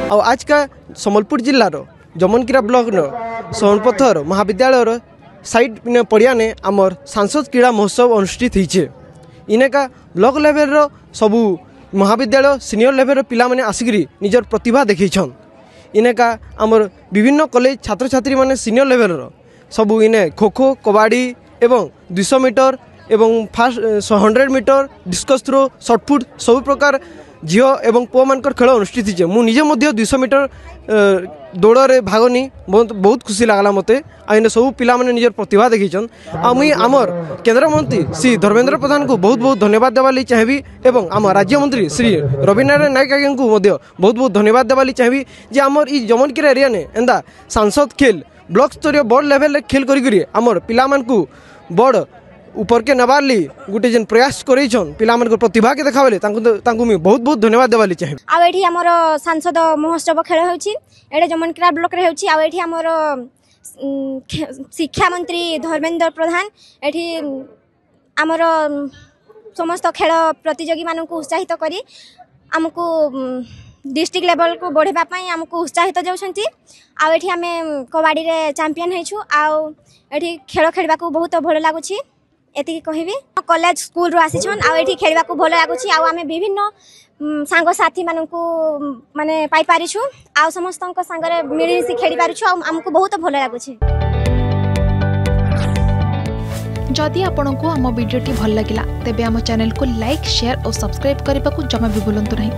आज का सम्बलपुर जिलार जमनकीरा ब्लॉक सोनपथर महाविद्यालय साइड पड़िया ने आमर सांसद क्रीड़ा महोत्सव अनुष्ठित होइछे। इनेका ब्लॉक लेवल रो सबू महाविद्यालय सीनियर लेवल पिला माने आसिकरी निजर प्रतिभा देखैछन। इनेका आमर विभिन्न कॉलेज छात्र छात्री माने सीनियर लेवल रो सबू इने खो खो कबाड़ी एवं 200 मीटर एवं fast 100 meter discus throw shot put सब प्रकार झील एवं पुआ मानकर खेल अनुष्ठित है। मुझे निजे 200 मीटर दौड़ रे भाग नहीं बहुत खुशी लगला मत आने सब पिला माने निजर प्रतिभा देखीचन। मुई आमर केंद्र मंत्री श्री धर्मेंद्र प्रधान को बहुत बहुत धन्यवाद देवाली चाहिए एवं आम राज्य मंत्री श्री रविनारायण नायक आज्ञा को बहुत बहुत धन्यवाद देवाली चाहिए जे आमर ई जमनकीरा एरिया ने एंदा सांसद खेल ब्लॉक स्तरीय बड़ लेवल खेल करी आमर पिला मानकू बड़ ऊपर के नबार ली गोटे जन प्रयास करेछन पिला मन को प्रतिभा के देखाबले तांकु मी बहुत बहुत धन्यवाद देवाली चाहिए। आ एठी हमर सांसद महोत्सव खेल होछि एडे जमनकीरा ब्लॉक रे होछि। आ एठी हमर शिक्षा मंत्री धर्मेंद्र प्रधान एठी हमर समस्त खेल प्रतियोगी मानन को उत्साहित करी हमको डिस्ट्रिक्ट लेवल को बढ़ेबा पई हमको उत्साहित जाउछंती। आ एठी हमें कबड्डी रे चैंपियन हेछु। आ एठी खेल खेलबा को बहुत भल लागुछि एति कहबी। कॉलेज स्कूल रो आसीछन आ एठी खेलबा को भल लागुछि। आ हमें विभिन्न सांग साथी मानन को माने पाई पारिछु आ समस्त संग रे मिली से खेली पारिछु आ हमको बहुत भल लागुछि। जदि आपंक आम भिडी भल लगा तेब आम चैनल को लाइक शेयर और सब्सक्राइब करने को जमा भी भूलु नहीं।